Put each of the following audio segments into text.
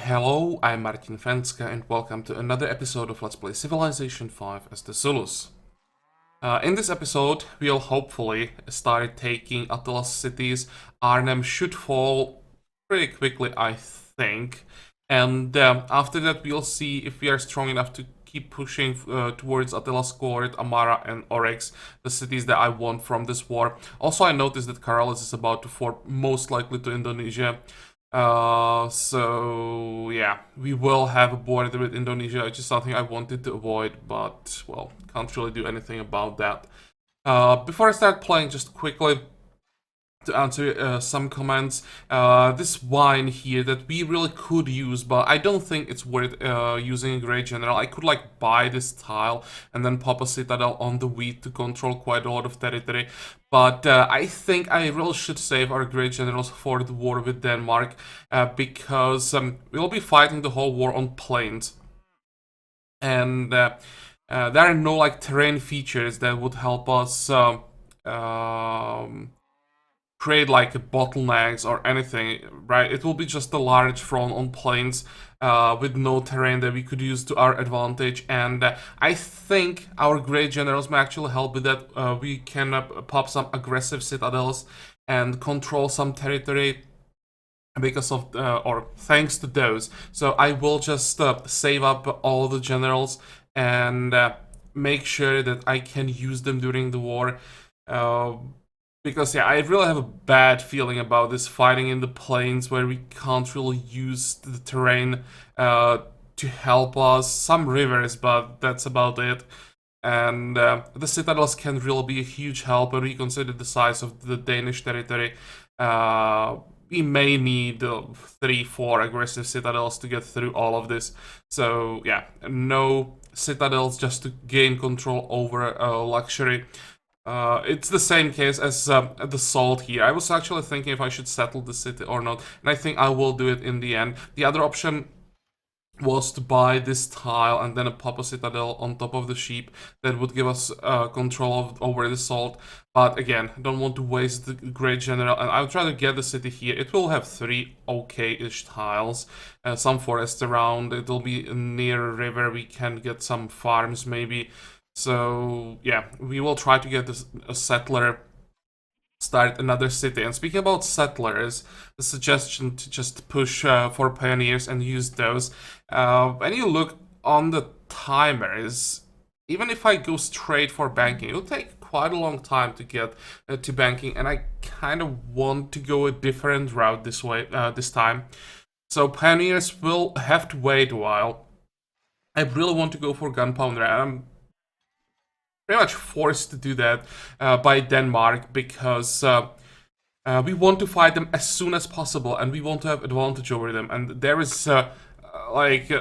Hello, I'm Martin Fencka and welcome to another episode of Let's Play Civilization 5 as the Zulus. In this episode, we'll hopefully start taking Attila's cities. Arnhem should fall pretty quickly, I think. And after that, we'll see if we are strong enough to keep pushing towards Attila's court, Amara and Oryx, the cities that I want from this war. Also, I noticed that Karalis is about to fall, most likely to Indonesia. So yeah, we will have a border with Indonesia, which is something I wanted to avoid, but well, can't really do anything about that. Before I start playing, just quickly to answer some comments, this wine here that we really could use, but I don't think it's worth using a Great General. I could like buy this tile and then pop a citadel on the wheat to control quite a lot of territory, but I think I really should save our Great Generals for the war with Denmark, because we'll be fighting the whole war on plains, and there are no like terrain features that would help us create like bottlenecks or anything, right? It will be just a large front on plains with no terrain that we could use to our advantage, and I think our Great Generals may actually help with that. We can pop some aggressive citadels and control some territory because of, or thanks to those. So I will just save up all the generals and make sure that I can use them during the war. Because yeah, I really have a bad feeling about this fighting in the plains where we can't really use the terrain to help us. Some rivers, but that's about it. And the citadels can really be a huge help when we consider the size of the Danish territory. We may need 3-4 aggressive citadels to get through all of this. So yeah, no citadels just to gain control over luxury. It's the same case as the salt here. I was actually thinking if I should settle the city or not, and I think I will do it in the end. The other option was to buy this tile and then a pop a citadel on top of the sheep that would give us control over the salt. But again, I don't want to waste the Great General, and I'll try to get the city here. It will have 3 okay-ish tiles, some forests around. It'll be near a river. We can get some farms maybe. So yeah, we will try to get a settler, start another city. And speaking about settlers, the suggestion to just push for pioneers and use those. When you look on the timers, even if I go straight for banking, it'll take quite a long time to get to banking, and I kind of want to go a different route this way this time. So pioneers will have to wait a while. I really want to go for gunpowder, and I'm pretty much forced to do that by Denmark, because we want to fight them as soon as possible and we want to have advantage over them. And there is like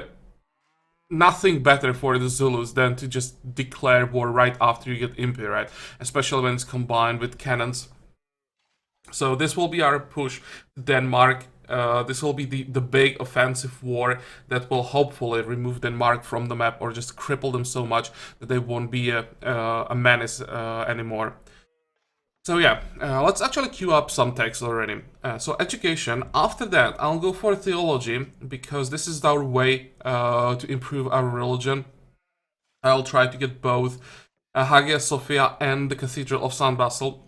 nothing better for the Zulus than to just declare war right after you get Impi, right? Especially when it's combined with cannons. So this will be our push to Denmark. This will be the big offensive war that will hopefully remove Denmark from the map, or just cripple them so much that they won't be a menace anymore. So yeah, let's actually queue up some text already. So education, after that I'll go for theology, because this is our way to improve our religion. I'll try to get both Hagia Sophia and the Cathedral of St. Basil,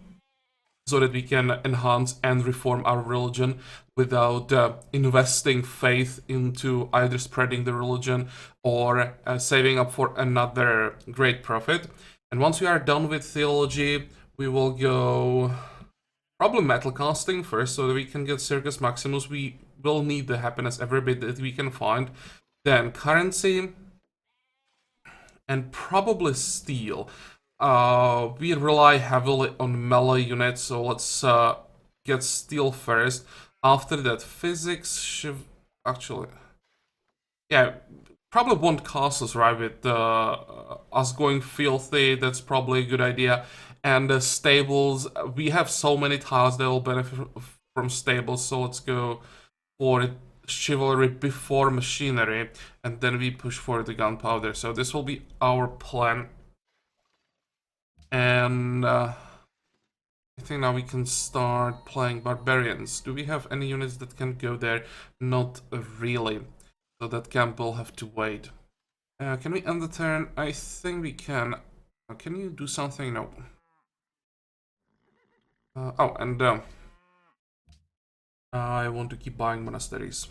so that we can enhance and reform our religion without investing faith into either spreading the religion or saving up for another great prophet. And once we are done with theology, we will go probably metal casting first, so that we can get Circus Maximus. We will need the happiness every bit that we can find. Then currency, and probably steel. We rely heavily on melee units, so let's get steel first. After that, physics, actually, yeah, probably won't cost us, right? With us going filthy, that's probably a good idea. And the stables, we have so many tiles that will benefit from stables, so let's go for chivalry before machinery, and then we push for the gunpowder. So this will be our plan. And I think now we can start playing barbarians. Do we have any units that can go there? Not really. So that camp will have to wait. Can we end the turn? I think we can. Can you do something? No. Oh, and I want to keep buying monasteries.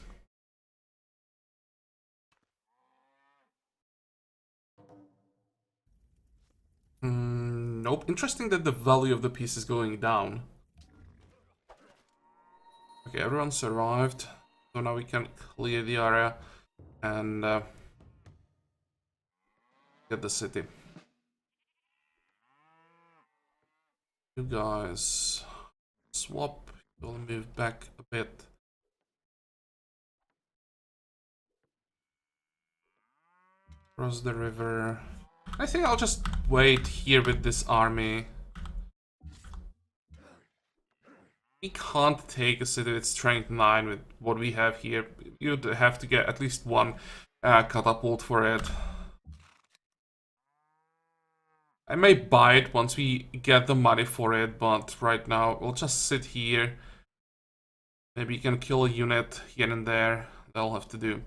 Nope. Interesting that the value of the piece is going down. Okay, everyone survived. So now we can clear the area and get the city. You guys swap. We'll move back a bit. Cross the river. I think I'll just wait here with this army. We can't take a city with strength 9 with what we have here. You'd have to get at least one catapult for it. I may buy it once we get the money for it, but right now we'll just sit here. Maybe you can kill a unit here and there. That'll have to do.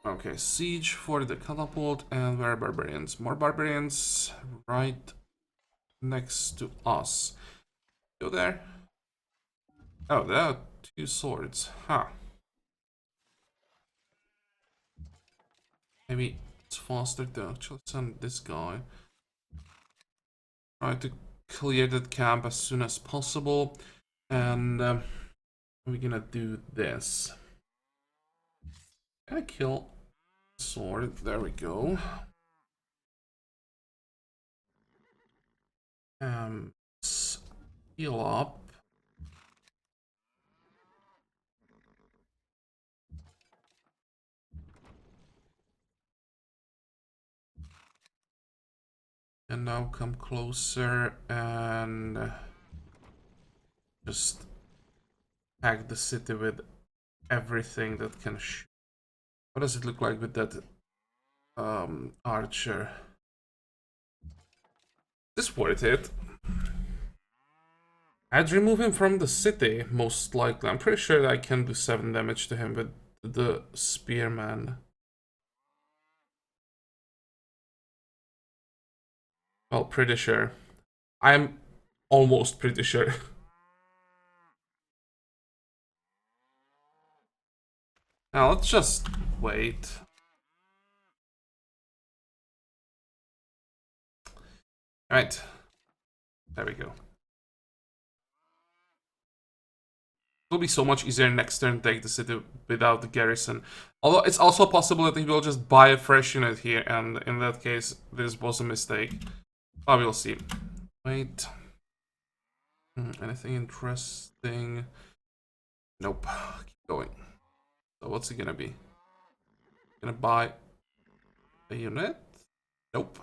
Okay, siege for the catapult, and where are barbarians? More barbarians right next to us. Go there. Oh, there are 2 swords. Huh. Maybe it's faster to actually send this guy. Try to clear that camp as soon as possible. And we're gonna do this. Can I kill sword? There we go. Heal up. And now come closer and just pack the city with everything that can shoot. What does it look like with that archer? Is this worth it? I'd remove him from the city, most likely. I'm pretty sure that I can do 7 damage to him with the spearman. Well, pretty sure. I'm almost pretty sure. Now, let's just wait. Alright. There we go. It'll be so much easier next turn to take the city without the garrison. Although it's also possible that he will just buy a fresh unit here, and in that case, this was a mistake. But we'll see. Wait. Anything interesting? Nope. Keep going. So what's he gonna be? Gonna buy a unit? Nope.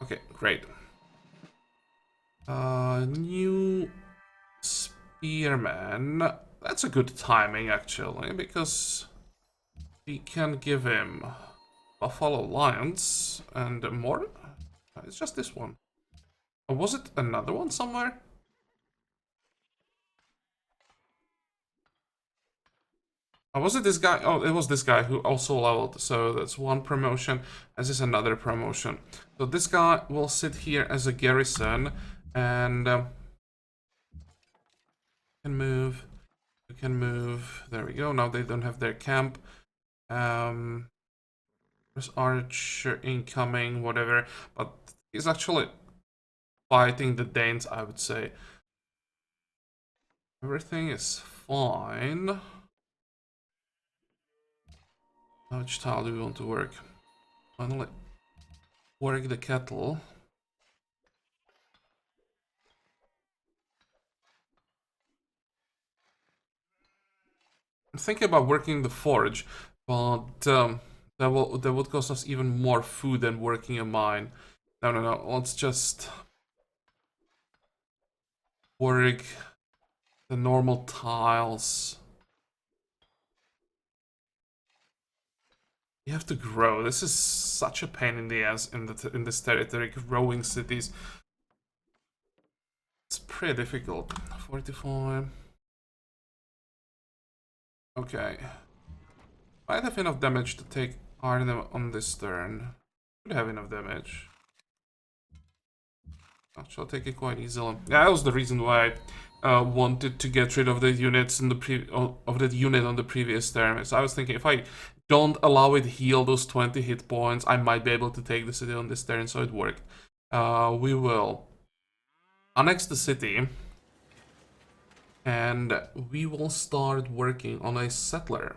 Okay, great. New spearman. That's a good timing, actually, because we can give him Buffalo Lions and more. It's just this one. Or was it another one somewhere? Or was it this guy? Oh, it was this guy who also leveled. So that's one promotion. This is another promotion. So this guy will sit here as a garrison and can move. You can move. There we go. Now they don't have their camp. There's archer incoming, whatever. But he's actually fighting the Danes, I would say. Everything is fine. Which tile do we want to work? Finally, work the kettle. I'm thinking about working the forge, but that would cost us even more food than working a mine. No. Let's just work the normal tiles. You have to grow. This is such a pain in the ass in this territory. Growing cities. It's pretty difficult. 45. Okay. Might have enough damage to take Arnhem on this turn. Should have enough damage. Actually, I'll take it quite easily. Yeah, that was the reason why I wanted to get rid of the units in the of that unit on the previous turn. So I was thinking if I don't allow it heal those 20 hit points, I might be able to take the city on this turn. So it worked. We will annex the city, and we will start working on a settler.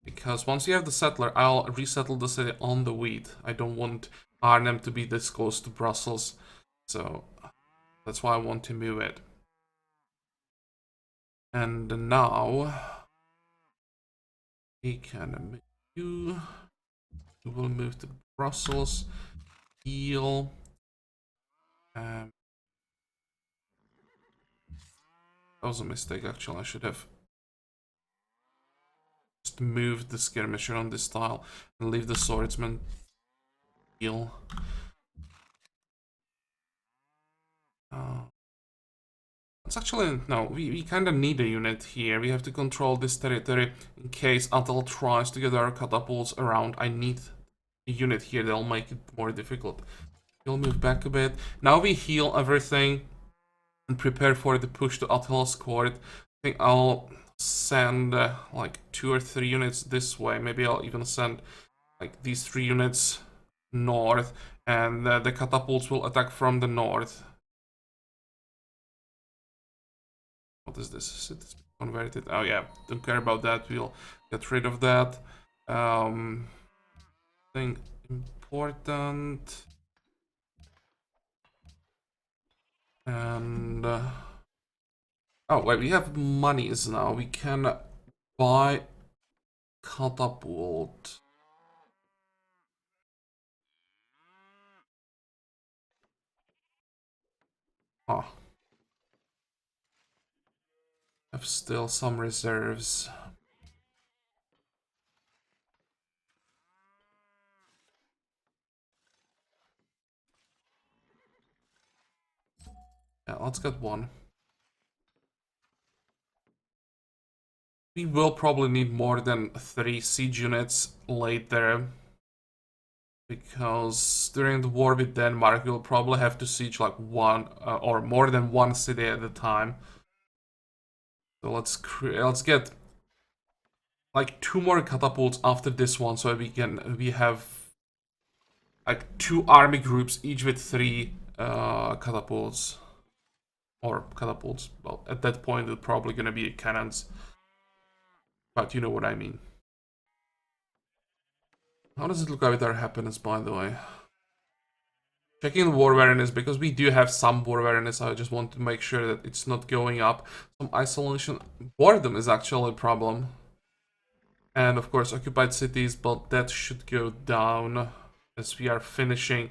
Because once you have the settler, I'll resettle the city on the wheat. I don't want Arnhem to be this close to Brussels. So that's why I want to move it. And now we can move you. We will move to Brussels. Heal. That was a mistake, actually. I should have just moved the skirmisher on this tile and leave the swordsman heal. It's actually, no, we kind of need a unit here. We have to control this territory in case Atal tries to get our catapults around. I need a unit here that'll make it more difficult. We'll move back a bit. Now we heal everything and prepare for the push to Attila's court. I think I'll send like 2 or 3 units this way. Maybe I'll even send like these 3 units north, and the catapults will attack from the north. What is this? It's converted. Oh yeah, don't care about that. We'll get rid of that. Thing important. And oh wait, we have monies now. We can buy catapult. Ah, have still some reserves. Yeah, let's get one. We will probably need more than 3 siege units later, because during the war with Denmark, we'll probably have to siege like one or more than one city at a time. So let's get like 2 more catapults after this one, so we have like 2 army groups, each with 3 catapults. Or catapults. Well, at that point, it's probably gonna be cannons. But you know what I mean. How does it look with our happiness, by the way? Checking war awareness, because we do have some war awareness. I just want to make sure that it's not going up. Some isolation. Boredom is actually a problem. And of course, occupied cities, but that should go down as we are finishing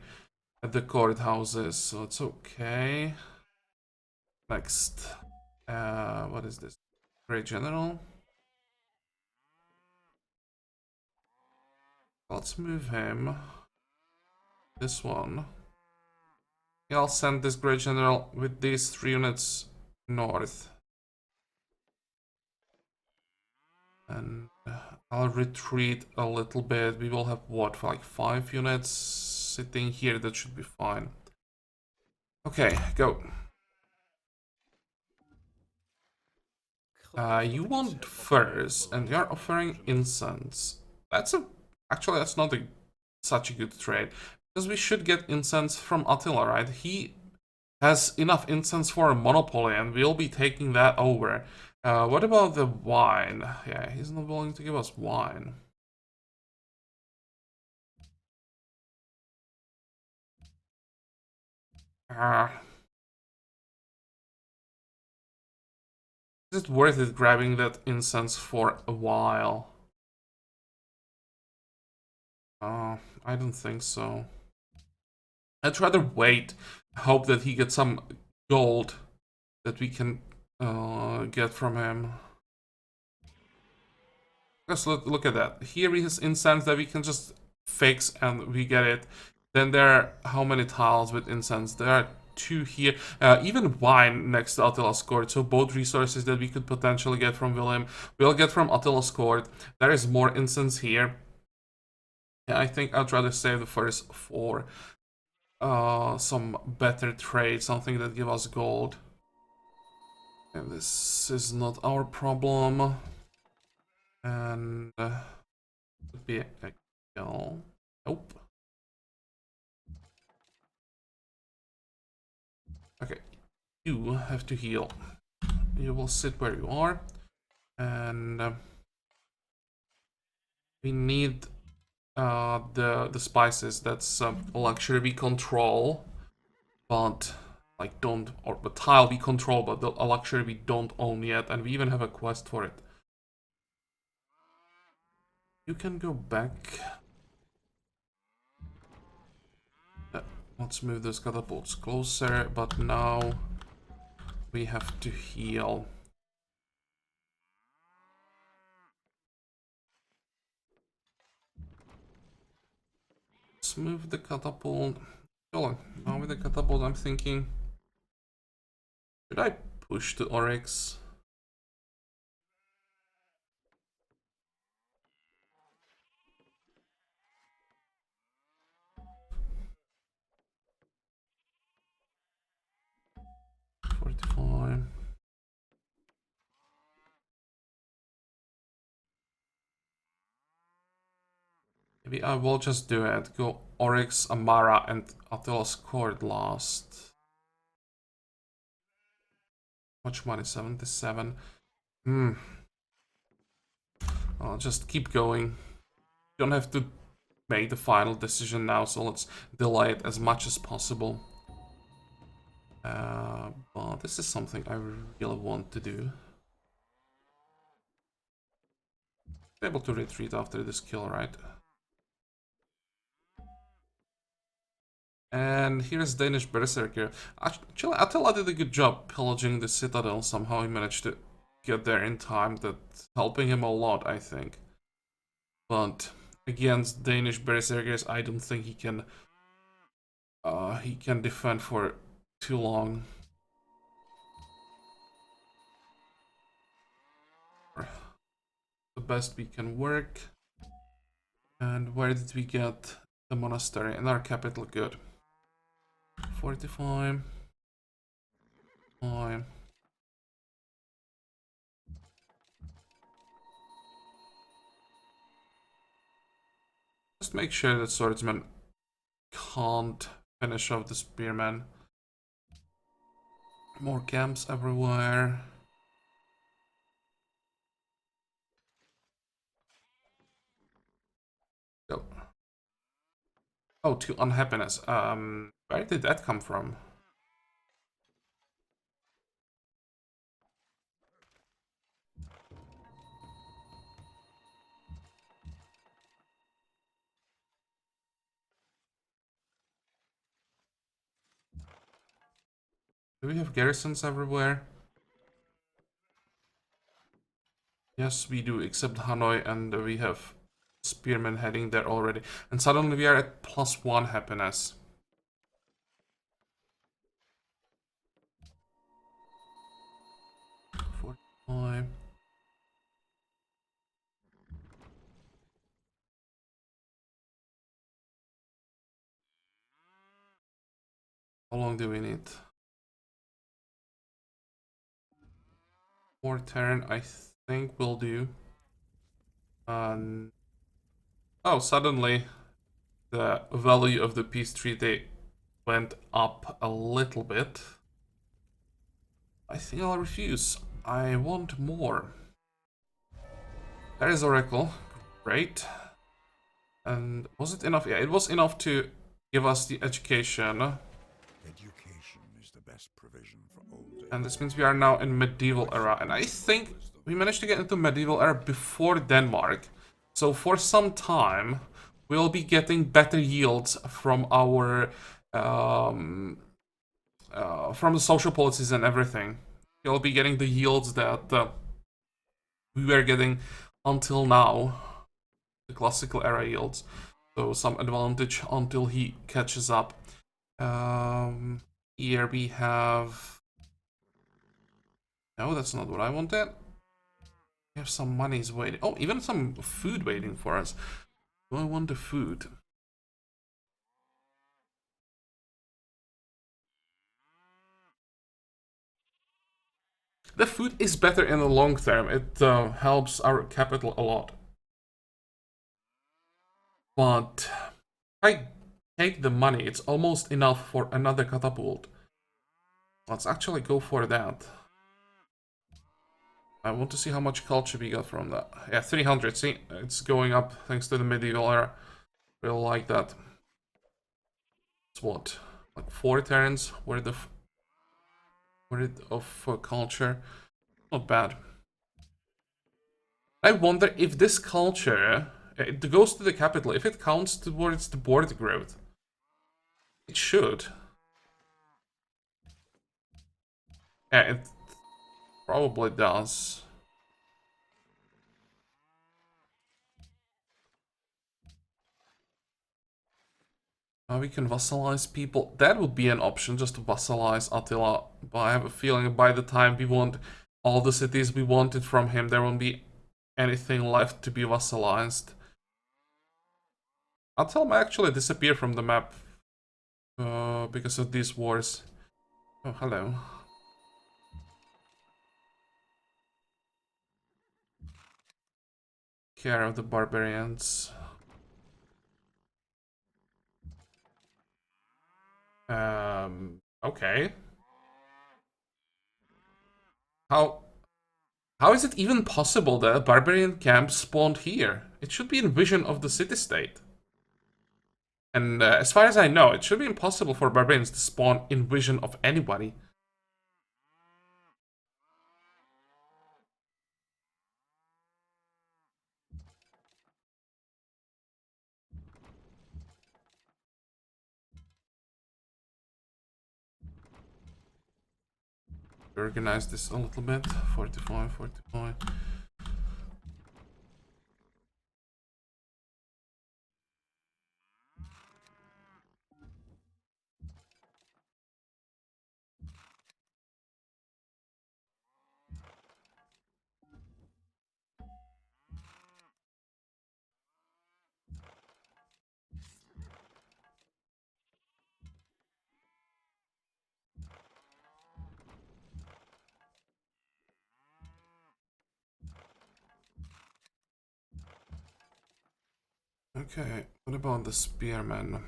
at the courthouses. So it's okay. Next. What is this? Great General. Let's move him. This one. Yeah, I'll send this Great General with these 3 units north. And I'll retreat a little bit. We will have what, like 5 units sitting here. That should be fine. Okay, go. You want furs, and you're offering incense. Actually, that's not such a good trade, because we should get incense from Attila, right? He has enough incense for a monopoly, and we'll be taking that over. What about the wine? Yeah, he's not willing to give us wine. Is it worth it grabbing that incense for a while? I don't think so. I'd rather wait, hope that he gets some gold that we can get from him. Just look at that. Here is incense that we can just fix and we get it. Then there are how many tiles with incense? There are 2 here. Even wine next to Attila's court. So both resources that we could potentially get from William, we'll get from Attila's court. There is more incense here. Yeah, I think I'd rather save the first for some better trade, something that give us gold. And this is not our problem. And would be a kill. Nope. Okay, you have to heal. You will sit where you are, and we need the spices. That's a luxury we control, but like don't, or the tile we control, but a luxury we don't own yet, and we even have a quest for it. You can go back. Let's move those catapults closer, but now we have to heal. Let's move the catapult. Hold on. Now with the catapult, I'm thinking, should I push the Oryx? Maybe I will just do it. Go Oryx, Amara, and Attila's court last. Much money? 77. I'll just keep going. Don't have to make the final decision now, so let's delay it as much as possible. But this is something I really want to do. Able to retreat after this kill, right? And here's Danish Berserker. Actually, Attila did a good job pillaging the citadel. Somehow he managed to get there in time. That's helping him a lot, I think. But against Danish Berserkers, I don't think he can defend for too long. The best we can work. And where did we get the monastery? In our capital, good. 45. Fine. Just make sure that swordsman can't finish off the spearman. More camps everywhere. Go. Oh, to unhappiness. Where did that come from? Do we have garrisons everywhere? Yes, we do, except Hanoi, and we have spearmen heading there already. And suddenly we are at +1 happiness. How long do we need? 4 turn, I think will do. Oh, suddenly the value of the peace treaty went up a little bit. I think I'll refuse. I want more. There is Oracle. Great. And was it enough? Yeah, it was enough to give us the education. Education is the best provision for old age. And this means we are now in medieval era. And I think we managed to get into medieval era before Denmark. So for some time, we'll be getting better yields from our from the social policies and everything. We'll be getting the yields that we were getting until now, the classical era yields. So some advantage until he catches up. Here we have... No, that's not what I wanted. We have some monies waiting. Oh, even some food waiting for us. Do I want the food? The food is better in the long term. It helps our capital a lot. But I take the money. It's almost enough for another catapult. Let's actually go for that. I want to see how much culture we got from that. Yeah, 300. See, it's going up thanks to the medieval era. Really like that. It's what? Like 4 turns worth of culture. Not bad. I wonder if this culture, it goes to the capital, if it counts towards the board growth. It should. Yeah, it probably does. Now we can vassalize people. That would be an option, just to vassalize Attila. But I have a feeling by the time we want all the cities we wanted from him, there won't be anything left to be vassalized. Attila might actually disappear from the map because of these wars. Oh, hello. Care of the barbarians. Okay. How how is it even possible that a barbarian camp spawned here? It should be in vision of the city-state. And as far as I know, it should be impossible for barbarians to spawn in vision of anybody. Organize this a little bit. 45, 45. Okay, what about the spearmen?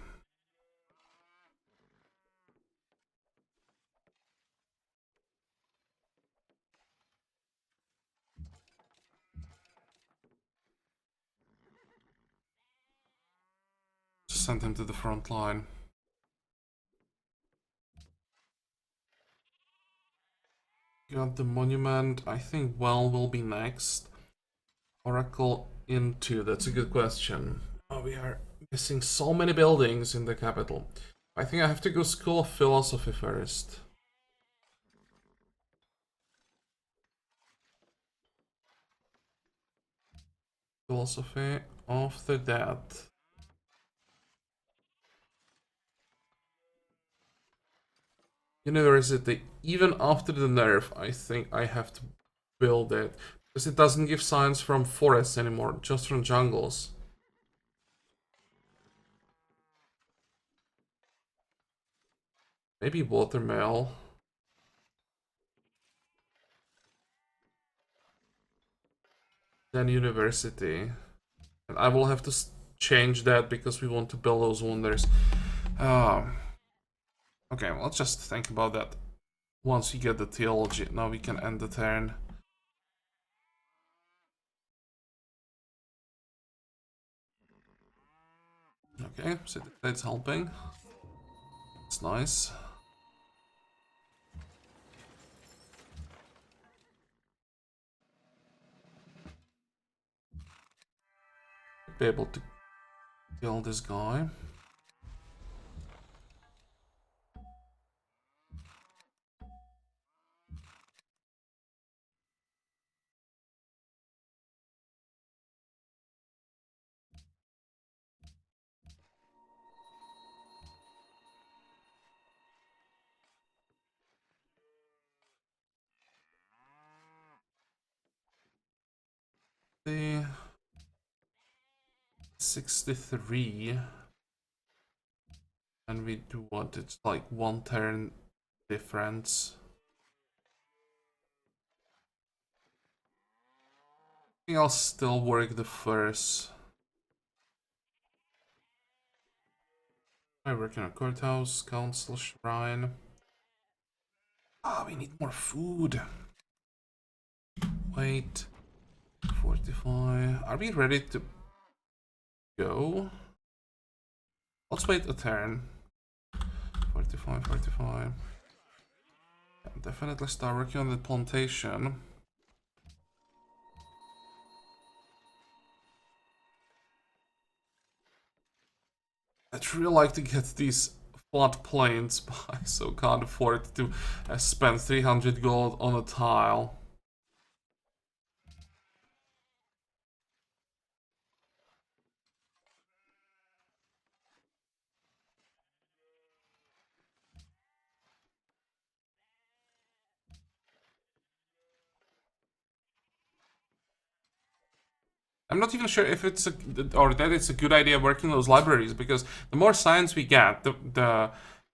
Just send him to the front line. Got the monument. I think well will be next. Oracle into. That's a good question. Oh, we are missing so many buildings in the capital. I think I have to go School of Philosophy first. Philosophy. After that, University. Even after the nerf, I think I have to build it. Because it doesn't give science from forests anymore, just from jungles. Maybe watermill. Then university. And I will have to change that because we want to build those wonders. Okay, well, let's just think about that. Once we get the theology, now we can end the turn. Okay, so that's helping. It's nice. Be able to kill this guy. The 63. And we do want it's like 1 turn difference. I think I'll still work the first. I work in a courthouse, council, shrine. Ah, we need more food. Wait. 45. Are we ready to go? Let's wait a turn. 45, 45. Yeah, definitely start working on the plantation. I'd really like to get these flood plains, but I so can't afford to spend 300 gold on a tile. I'm not even sure if it's or that it's a good idea working those libraries, because the more science we get, the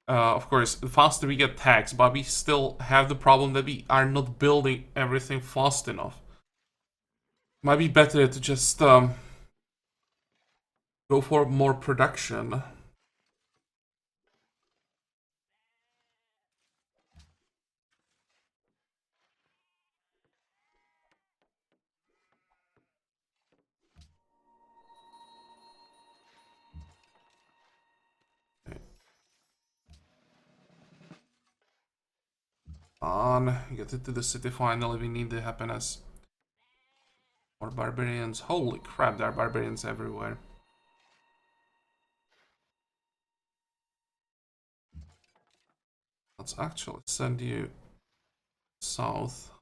of course, the faster we get tax, but we still have the problem that we are not building everything fast enough. Might be better to just go for more production. On, get it to the city finally. We need the happiness. More barbarians. Holy crap, there are barbarians everywhere. Let's actually send you south.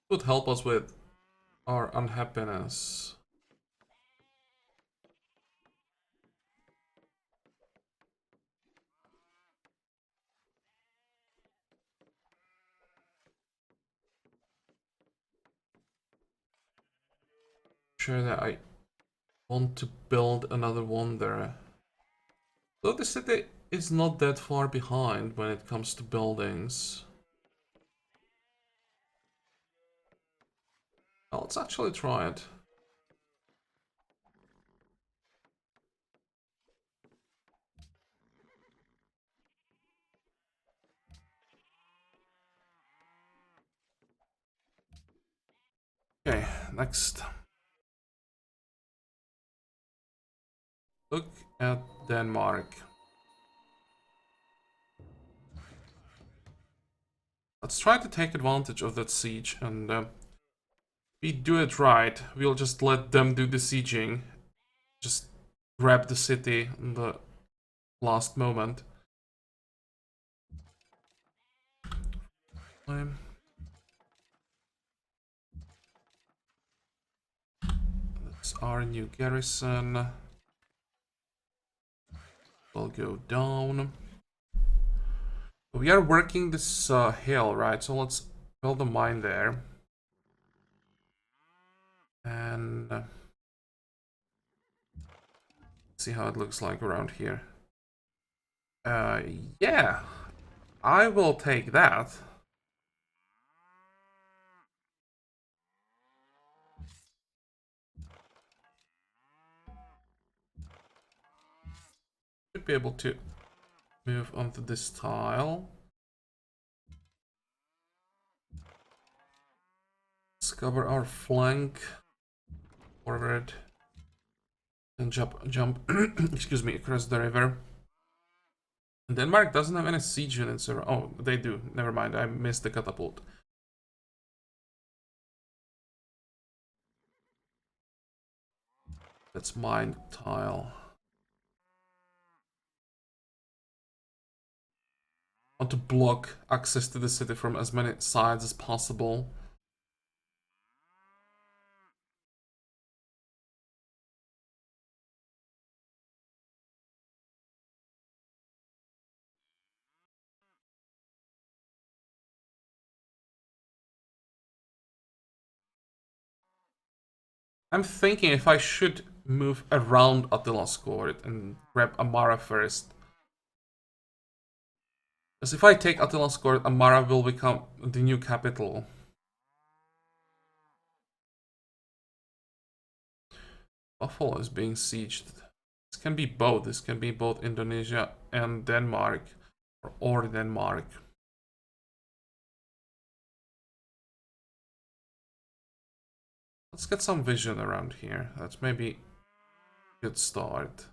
Would help us with our unhappiness. Sure that I want to build another one there. Though the city is not that far behind when it comes to buildings. Well, let's actually try it. Okay, next. Look at Denmark. Let's try to take advantage of that siege, and if we do it right, we'll just let them do the sieging. Just grab the city in the last moment. That's our new garrison. Will go down. We are working this hill, right? So let's build a mine there. And see how it looks like around here. Yeah, I will take that. Should be able to move onto this tile. Let's cover our flank forward and jump excuse me, across the river. Denmark doesn't have any siege units around. Oh, they do. Never mind, I missed the catapult. That's mine tile. I want to block access to the city from as many sides as possible. I'm thinking if I should move around Attila's court and grab Amara first. Because if I take Attila's court, Amara will become the new capital. Buffalo is being sieged. This can be both. This can be both Indonesia and Denmark. Or Denmark. Let's get some vision around here. That's maybe a good start.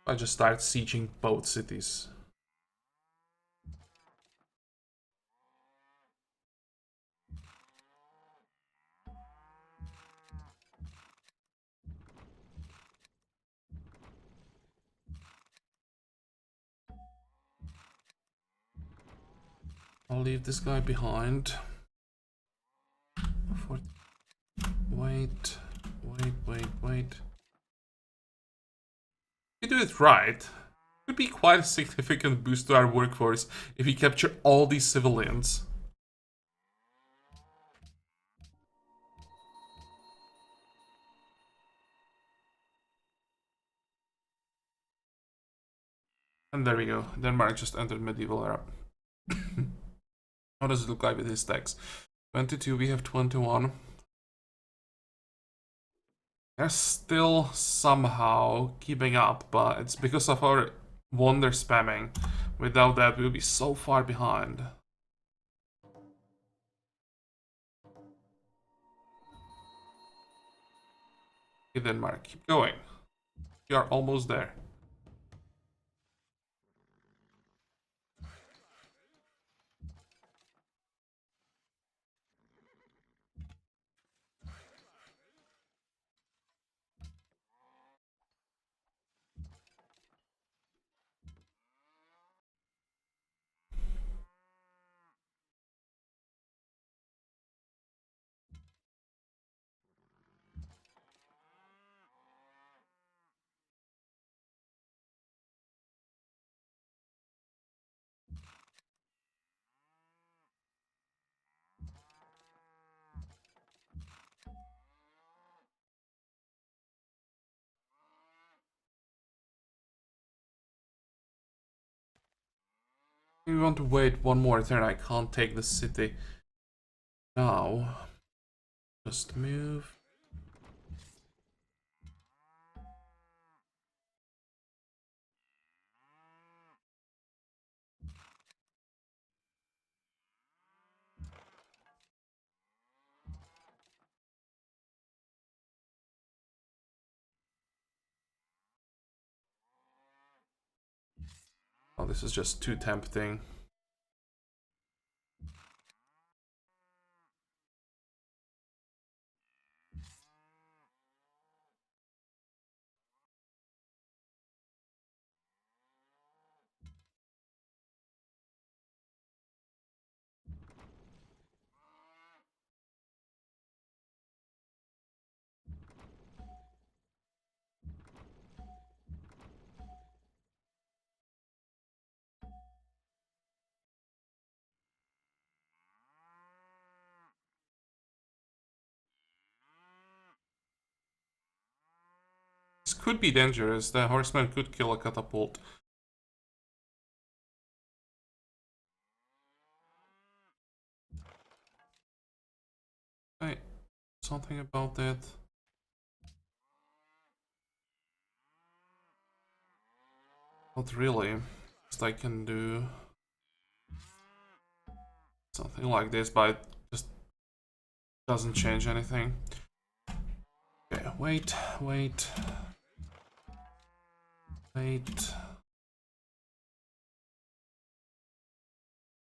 I just start sieging both cities. I'll leave this guy behind. Wait. If we do it right, it would be quite a significant boost to our workforce if we capture all these civilians. And there we go. Denmark just entered medieval era. How does it look like with his tax? 22, we have 21. They're still somehow keeping up, but it's because of our wonder spamming. Without that, we'll be so far behind. Okay, Denmark, keep going. We are almost there. We want to wait one more turn. I can't take the city now. Just move. Oh, this is just too tempting. This could be dangerous. The horseman could kill a catapult. Hey, something about that. Not really. Just I can do something like this, but it just doesn't change anything. Okay, wait.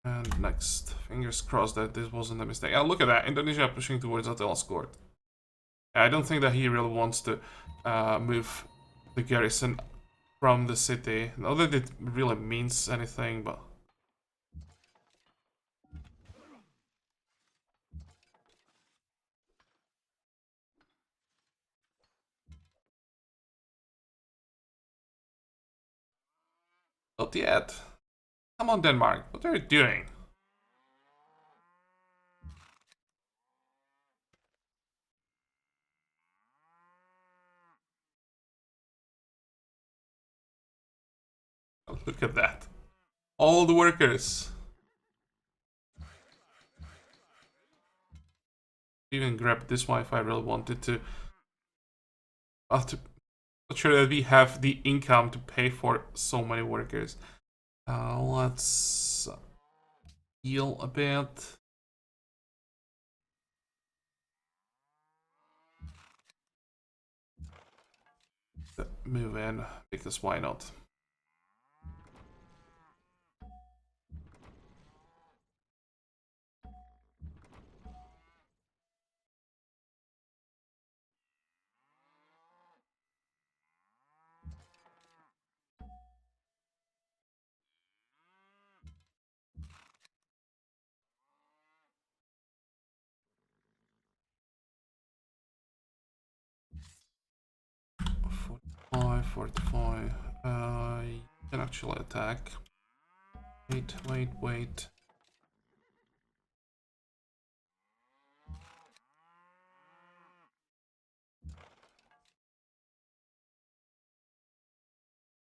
And next. Fingers crossed that this wasn't a mistake. Oh, look at that. Indonesia pushing towards Attila's court. I don't think that he really wants to move the garrison from the city. Not that it really means anything, but... Not yet. Come on, Denmark. What are you doing? Look at that. All the workers. Even grab this one if I really wanted to. Not sure that we have the income to pay for so many workers. Let's heal a bit. Move in, because why not? Forty-five, 45. You can actually attack. Wait.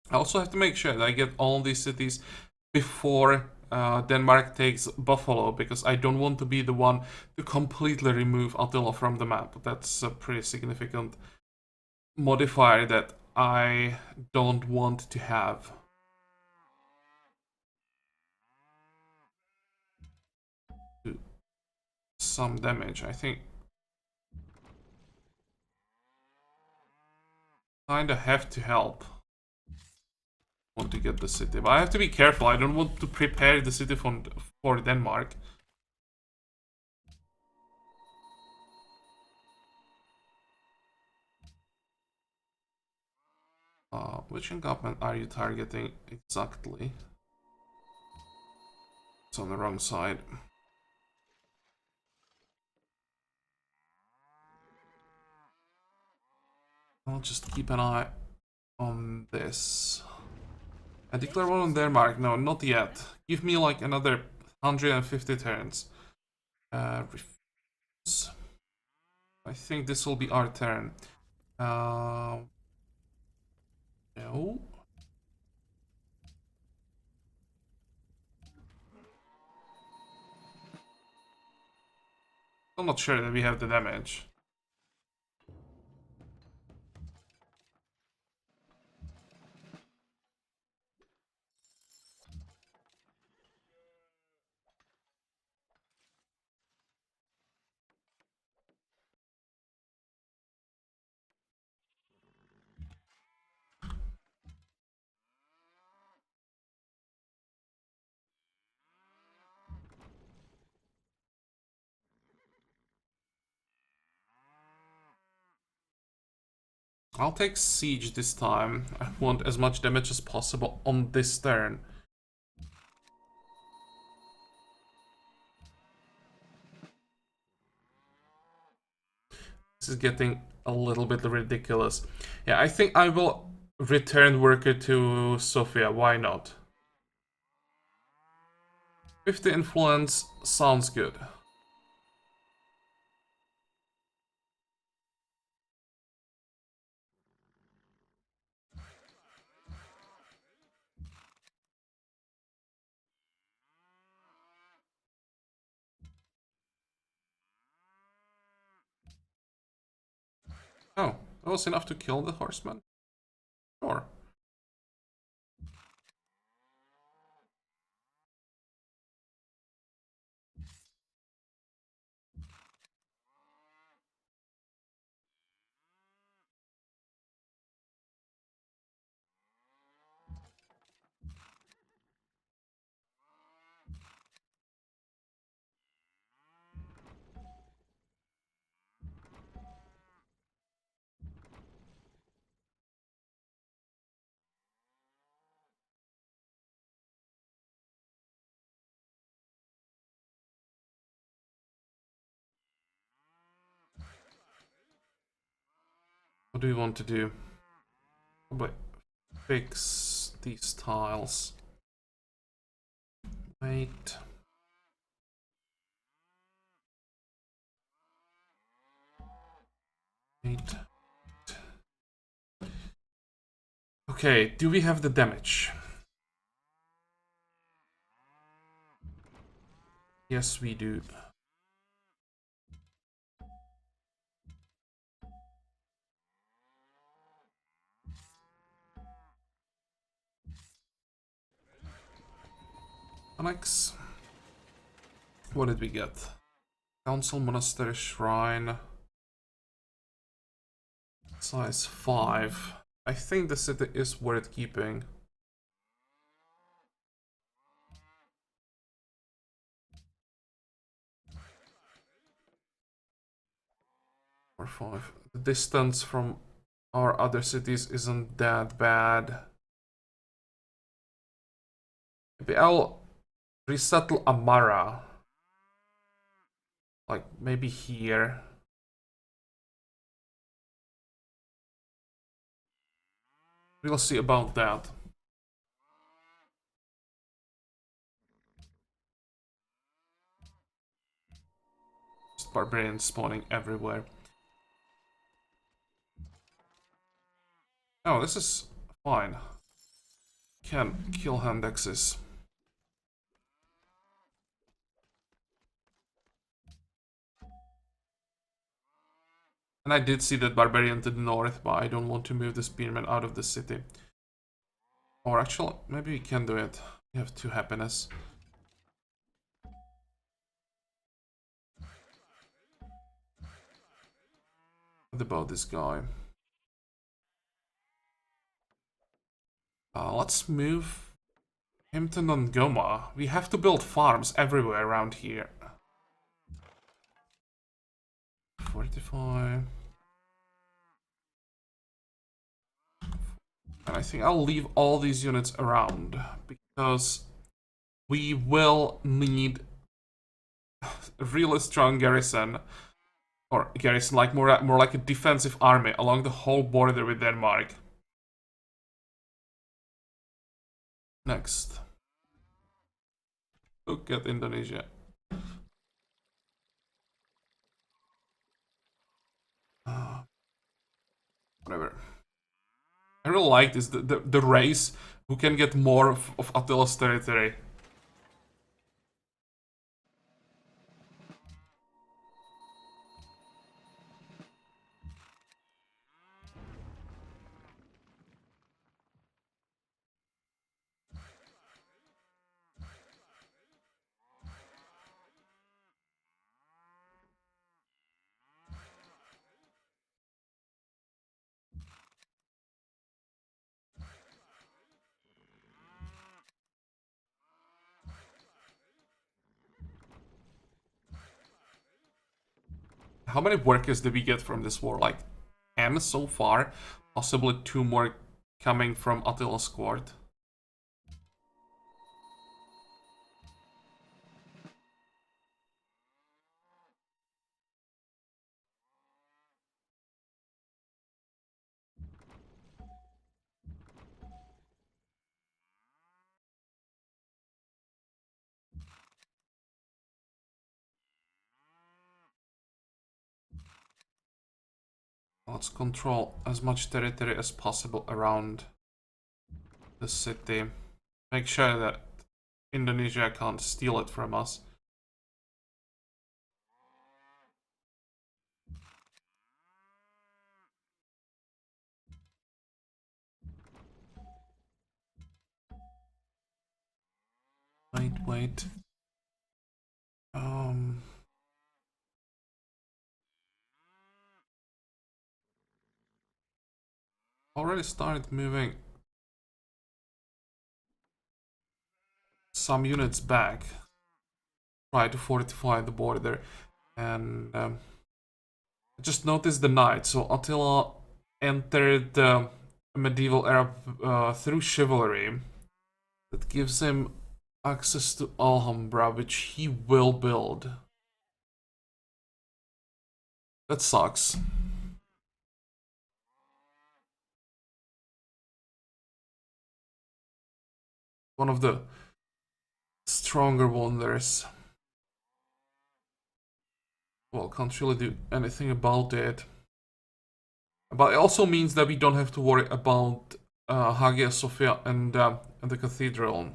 I also have to make sure that I get all these cities before Denmark takes Buffalo, because I don't want to be the one to completely remove Attila from the map. That's a pretty significant modifier that I don't want to have. Some damage, I think. Kinda have to help. Want to get the city, but I have to be careful. I don't want to prepare the city for Denmark. Which encampment are you targeting exactly? It's on the wrong side. I'll just keep an eye on this. I declare war on Denmark. No, not yet. Give me like another 150 turns. Refuse. I think this will be our turn. No. I'm not sure that we have the damage. I'll take siege this time. I want as much damage as possible on this turn. This is getting a little bit ridiculous. Yeah, I think I will return worker to Sofia. Why not? 50 influence sounds good. Oh, that was enough to kill the horseman? Sure. What do we want to do? Probably fix these tiles. Wait. Wait. Okay, do we have the damage? Yes, we do. Alex. What did we get? Council, Monastery, Shrine. Size 5. I think the city is worth keeping. Or 5. The distance from our other cities isn't that bad. Maybe I'll resettle Amara. Like, maybe here. We'll see about that. Just barbarians spawning everywhere. Oh, this is fine. Can kill hand axes. And I did see that barbarian to the north, but I don't want to move the spearmen out of the city. Or actually, maybe we can do it. We have 2 happiness. What about this guy? Let's move him to Nongoma. We have to build farms everywhere around here. 45. And I think I'll leave all these units around because we will need a really strong garrison, or garrison, like more like a defensive army along the whole border with Denmark. Next, look at Indonesia. Whatever. I really like this, the race who can get more of Attila's territory. How many workers did we get from this war? Like 10 so far, possibly 2 more coming from Attila's court. Let's control as much territory as possible around the city. Make sure that Indonesia can't steal it from us. Wait. Already started moving some units back. Try to fortify the border. And I just noticed the knight. So Attila entered the medieval era through chivalry. That gives him access to Alhambra, which he will build. That sucks. one of the stronger wonders. Well, can't really do anything about it. But it also means that we don't have to worry about Hagia Sophia and the cathedral.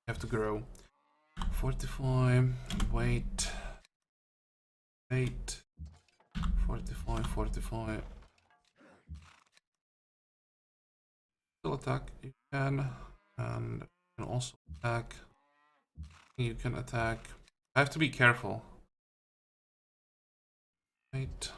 Have to grow. 45, wait. 8, 45, 45. Still attack, you can. And you can also attack. You can attack. I have to be careful. 8.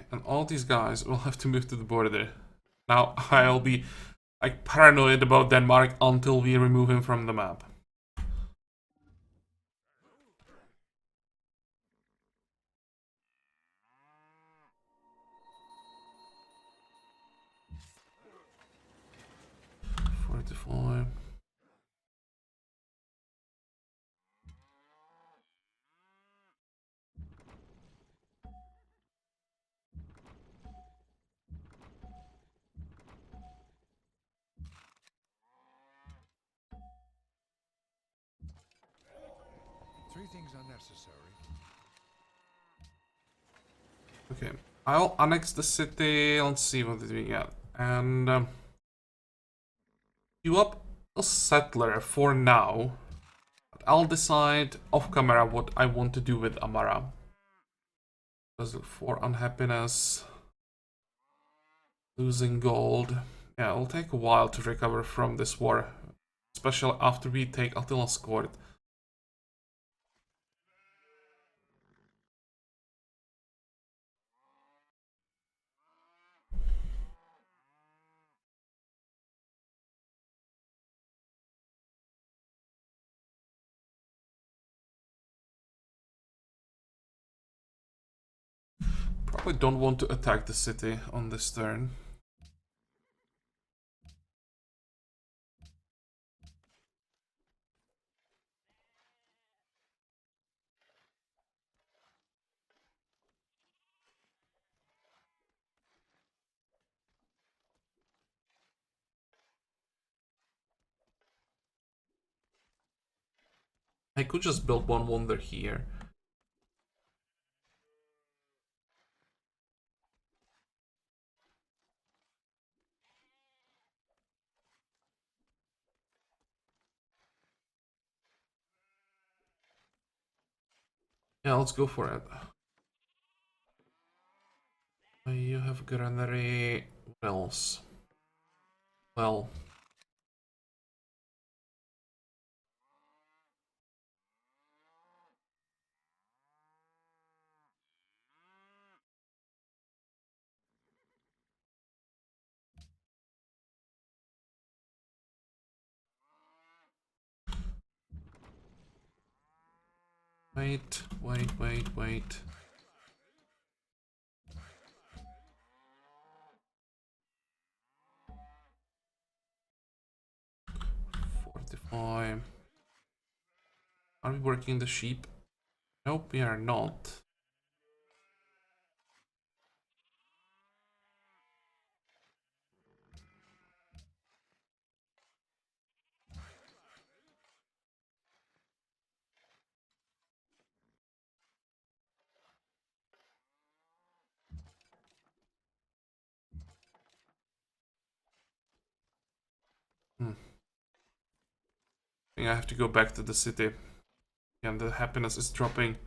And all these guys will have to move to the border. Now I'll be like paranoid about Denmark until we remove him from the map. Fortify. Three things are necessary. Okay, I'll annex the city. Let's see what did we get. And you up a settler for now. But I'll decide off camera what I want to do with Amara. Because for unhappiness, losing gold. Yeah, it'll take a while to recover from this war, especially after we take Attila's court. Probably don't want to attack the city on this turn. I could just build one wonder here. Yeah, let's go for it. You have granary. What else? Well, wait. 45. Are we working the sheep? Nope, we are not. I think I have to go back to the city. And the happiness is dropping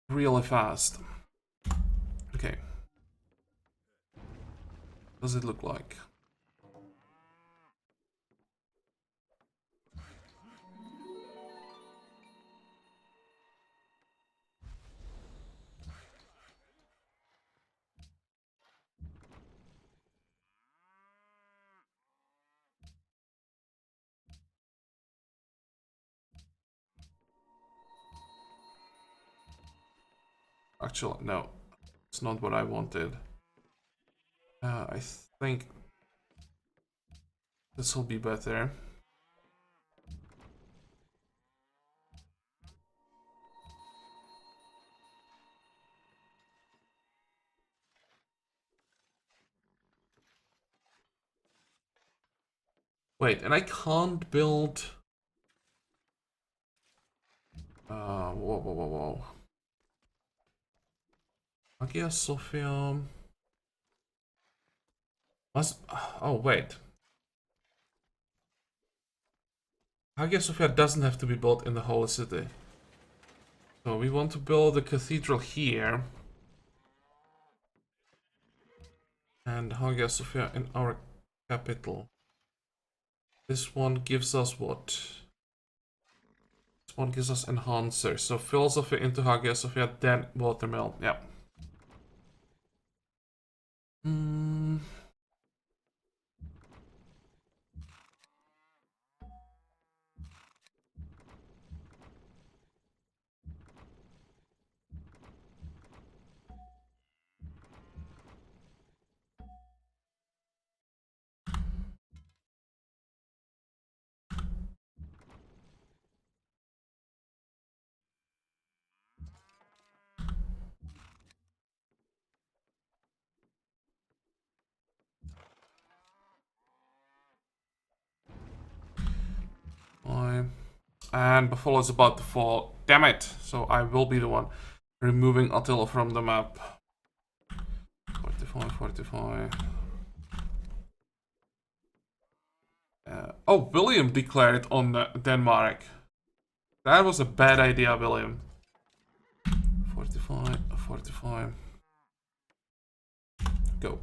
really fast. Okay. What does it look like? Actually, no. It's not what I wanted. I think this will be better. Wait, and I can't build... whoa. Hagia Sophia... Must... Oh, wait. Hagia Sophia doesn't have to be built in the Holy City. So we want to build a cathedral here. And Hagia Sophia in our capital. This one gives us what? This one gives us enhancer. So philosophy into Hagia Sophia, then watermill. Yeah. And Buffalo is about to fall. Damn it! So I will be the one removing Attila from the map. 45. Oh, William declared on Denmark. That was a bad idea, William. 45. Go.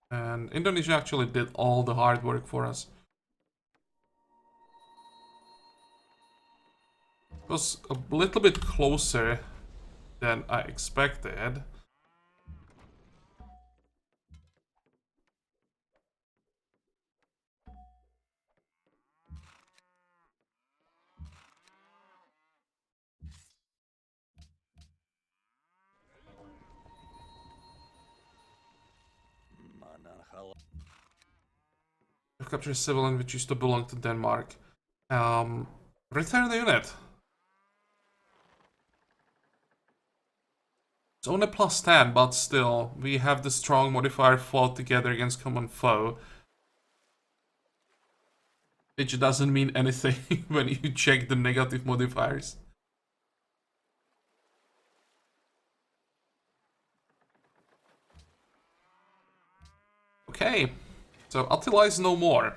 And Indonesia actually did all the hard work for us. It was a little bit closer than I expected. We've captured a civilian which used to belong to Denmark. Return the unit. It's only +10, but still, we have the strong modifier fought together against common foe. Which doesn't mean anything when you check the negative modifiers. Okay, so Attila is no more.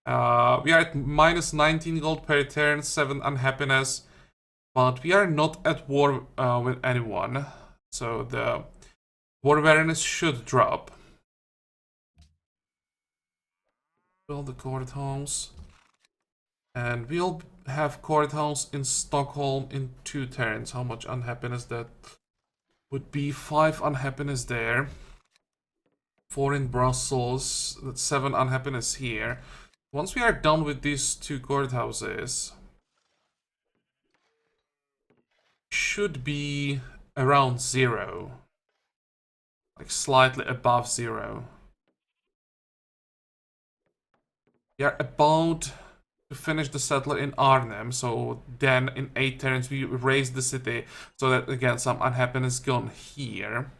We are at -19 gold per turn, 7 unhappiness, but we are not at war with anyone, so the war awareness should drop. Build the courthouse, and we'll have courthouse in Stockholm in 2 turns. How much unhappiness that would be? 5 unhappiness there. 4 in Brussels, that's 7 unhappiness here. Once we are done with these 2 courthouses, should be around 0. Like slightly above 0. We are about to finish the settler in Arnhem, so then in 8 turns we raise the city, so that again some unhappiness gone here.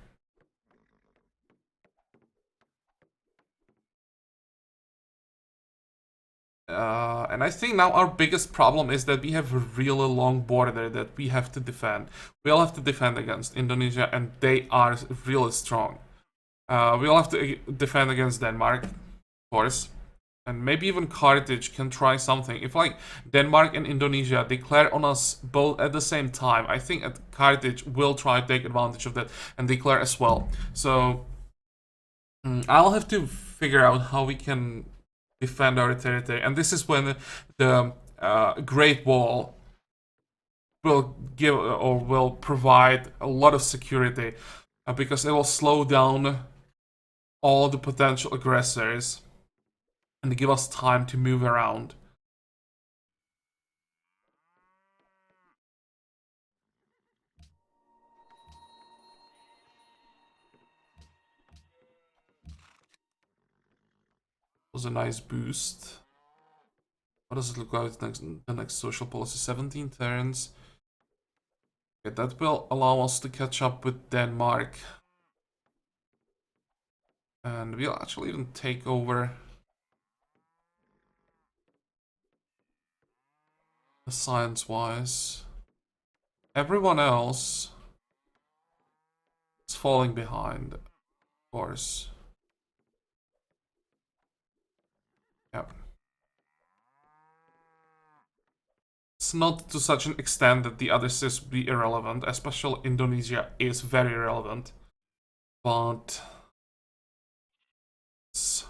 And I think now our biggest problem is that we have a really long border that we have to defend. We all have to defend against Indonesia, and they are really strong. We all have to defend against Denmark, of course. And maybe even Carthage can try something. If like Denmark and Indonesia declare on us both at the same time, I think Carthage will try to take advantage of that and declare as well. So I'll have to figure out how we can defend our territory. And this is when the Great Wall will give or will provide a lot of security because it will slow down all the potential aggressors and give us time to move around. Was a nice boost. What does it look like the next social policy? 17 turns. Okay, that will allow us to catch up with Denmark. And we'll actually even take over science-wise. Everyone else is falling behind, of course. Yep. It's not to such an extent that the other cities would be irrelevant, especially Indonesia is very relevant. But it's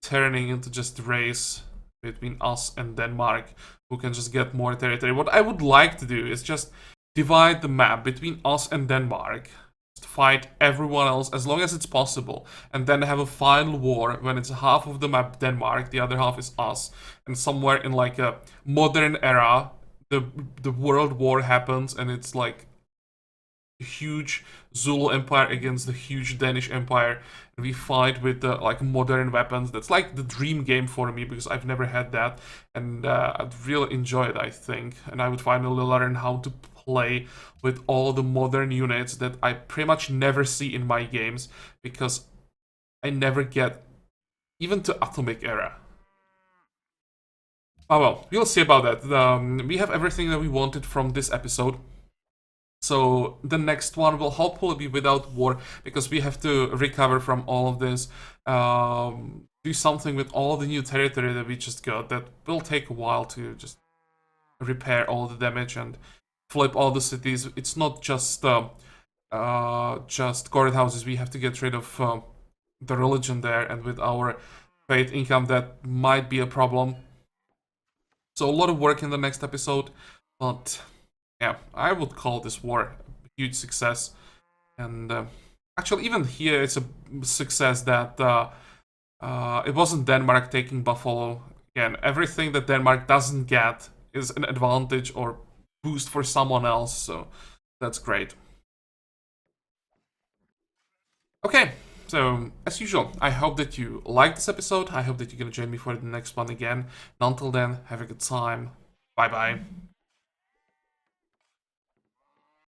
turning into just a race between us and Denmark, who can just get more territory. What I would like to do is just divide the map between us and Denmark, just fight everyone else as long as it's possible, and then have a final war when it's half of the map Denmark, the other half is us, and somewhere in like a modern era, the world war happens, and it's like a huge Zulu Empire against the huge Danish Empire, and we fight with the like modern weapons. That's like the dream game for me because I've never had that, and I'd really enjoy it, I think. And I would finally learn how to play with all the modern units that I pretty much never see in my games because I never get even to Atomic Era. Oh well, we'll see about that. We have everything that we wanted from this episode. So the next one will hopefully be without war because we have to recover from all of this. Do something with all the new territory that we just got. That will take a while to just repair all the damage and flip all the cities. It's not just courthouses. We have to get rid of the religion there, and with our faith income, that might be a problem. So a lot of work in the next episode, but yeah, I would call this war a huge success. And actually, even here, it's a success that it wasn't Denmark taking Buffalo. Again, everything that Denmark doesn't get is an advantage or boost for someone else, so that's great. Okay, so as usual, I hope that you liked this episode. I hope that you're gonna join me for the next one again. And until then, have a good time. Bye bye.